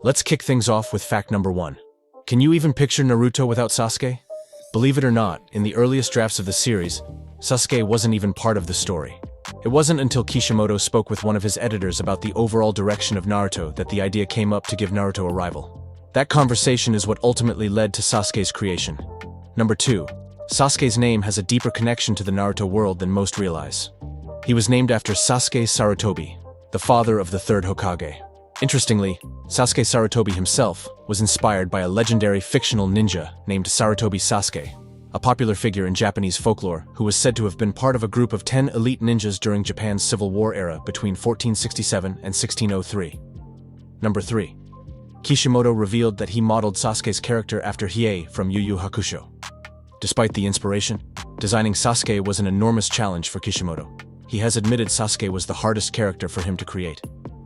Let's kick things off with fact number 1. Can you even picture Naruto without Sasuke? Believe it or not, in the earliest drafts of the series, Sasuke wasn't even part of the story. It wasn't until Kishimoto spoke with one of his editors about the overall direction of Naruto that the idea came up to give Naruto a rival. That conversation is what ultimately led to Sasuke's creation. Number 2. Sasuke's name has a deeper connection to the Naruto world than most realize. He was named after Sasuke Sarutobi, the father of the third Hokage. Interestingly, Sasuke Sarutobi himself was inspired by a legendary fictional ninja named Sarutobi Sasuke, a popular figure in Japanese folklore who was said to have been part of a group of 10 elite ninjas during Japan's Civil War era between 1467 and 1603. Number 3. Kishimoto revealed that he modeled Sasuke's character after Hiei from Yu Yu Hakusho. Despite the inspiration, designing Sasuke was an enormous challenge for Kishimoto. He has admitted Sasuke was the hardest character for him to create.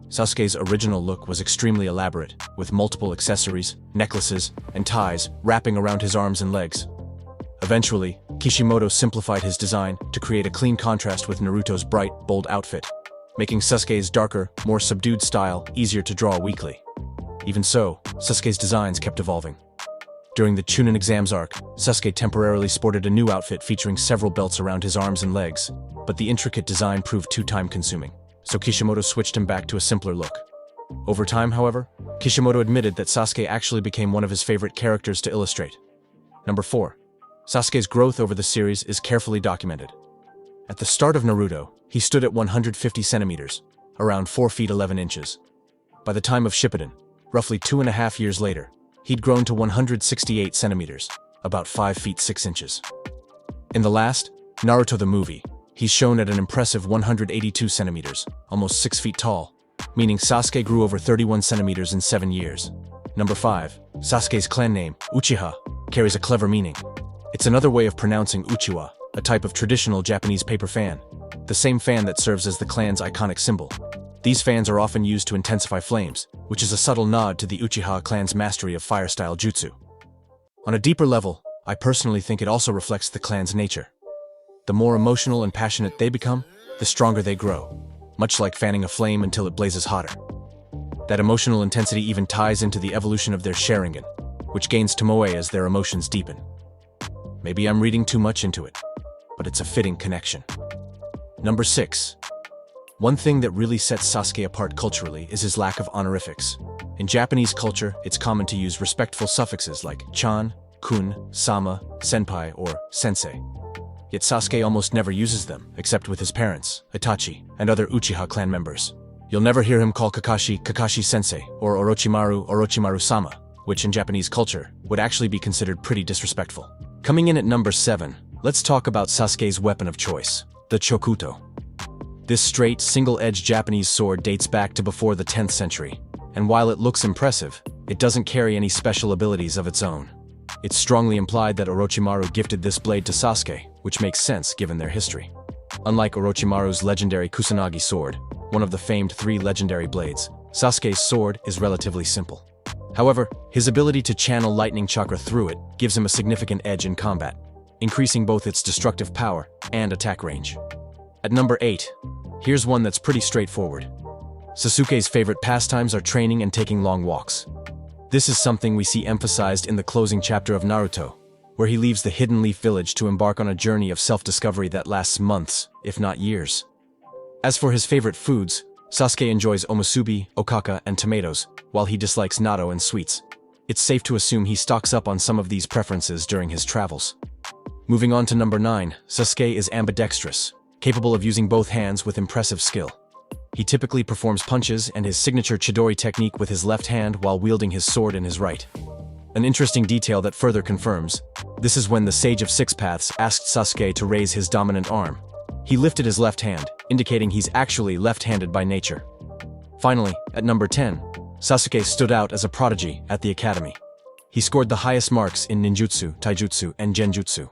Sasuke's original look was extremely elaborate, with multiple accessories, necklaces, and ties wrapping around his arms and legs. Eventually, Kishimoto simplified his design to create a clean contrast with Naruto's bright, bold outfit, making Sasuke's darker, more subdued style easier to draw weekly. Even so, Sasuke's designs kept evolving. During the Chunin exams arc, Sasuke temporarily sported a new outfit featuring several belts around his arms and legs, but the intricate design proved too time-consuming, so Kishimoto switched him back to a simpler look. Over time, however, Kishimoto admitted that Sasuke actually became one of his favorite characters to illustrate. Number 4. Sasuke's growth over the series is carefully documented. At the start of Naruto, he stood at 150 centimeters, around 4 feet 11 inches. By the time of Shippuden, roughly 2.5 years later, he'd grown to 168 centimeters, about 5 feet 6 inches. In the last, Naruto the movie, he's shown at an impressive 182 centimeters, almost 6 feet tall, meaning Sasuke grew over 31 centimeters in 7 years. Number 5. Sasuke's clan name, Uchiha, carries a clever meaning. It's another way of pronouncing Uchiwa, a type of traditional Japanese paper fan, the same fan that serves as the clan's iconic symbol. These fans are often used to intensify flames, which is a subtle nod to the Uchiha clan's mastery of fire-style jutsu. On a deeper level, I personally think it also reflects the clan's nature. The more emotional and passionate they become, the stronger they grow, much like fanning a flame until it blazes hotter. That emotional intensity even ties into the evolution of their Sharingan, which gains tomoe as their emotions deepen. Maybe I'm reading too much into it, but it's a fitting connection. Number 6. One thing that really sets Sasuke apart culturally is his lack of honorifics. In Japanese culture, it's common to use respectful suffixes like chan, kun, sama, senpai, or sensei. Yet Sasuke almost never uses them, except with his parents, Itachi, and other Uchiha clan members. You'll never hear him call Kakashi, Kakashi-sensei, or Orochimaru, Orochimaru-sama, which in Japanese culture would actually be considered pretty disrespectful. Coming in at number 7, let's talk about Sasuke's weapon of choice, the Chokuto. This straight, single-edged Japanese sword dates back to before the 10th century, and while it looks impressive, it doesn't carry any special abilities of its own. It's strongly implied that Orochimaru gifted this blade to Sasuke, which makes sense given their history. Unlike Orochimaru's legendary Kusanagi sword, one of the famed 3 legendary blades, Sasuke's sword is relatively simple. However, his ability to channel lightning chakra through it gives him a significant edge in combat, increasing both its destructive power and attack range. At number 8, here's one that's pretty straightforward. Sasuke's favorite pastimes are training and taking long walks. This is something we see emphasized in the closing chapter of Naruto, where he leaves the Hidden Leaf Village to embark on a journey of self-discovery that lasts months, if not years. As for his favorite foods, Sasuke enjoys omusubi, okaka, and tomatoes, while he dislikes natto and sweets. It's safe to assume he stocks up on some of these preferences during his travels. Moving on to number 9, Sasuke is ambidextrous, capable of using both hands with impressive skill. He typically performs punches and his signature Chidori technique with his left hand while wielding his sword in his right. An interesting detail that further confirms, this is when the Sage of Six Paths asked Sasuke to raise his dominant arm. He lifted his left hand, indicating he's actually left-handed by nature. Finally, at number 10, Sasuke stood out as a prodigy at the academy. He scored the highest marks in ninjutsu, taijutsu, and genjutsu,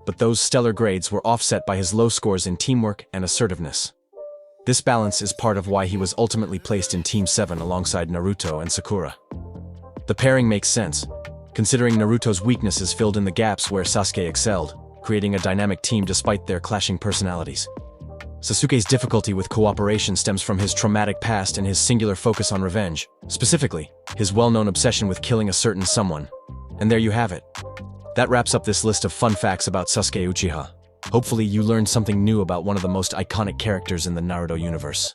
but those stellar grades were offset by his low scores in teamwork and assertiveness. This balance is part of why he was ultimately placed in Team 7 alongside Naruto and Sakura. The pairing makes sense, considering Naruto's weaknesses filled in the gaps where Sasuke excelled, creating a dynamic team despite their clashing personalities. Sasuke's difficulty with cooperation stems from his traumatic past and his singular focus on revenge, specifically, his well-known obsession with killing a certain someone. And there you have it. That wraps up this list of fun facts about Sasuke Uchiha. Hopefully you learned something new about one of the most iconic characters in the Naruto universe.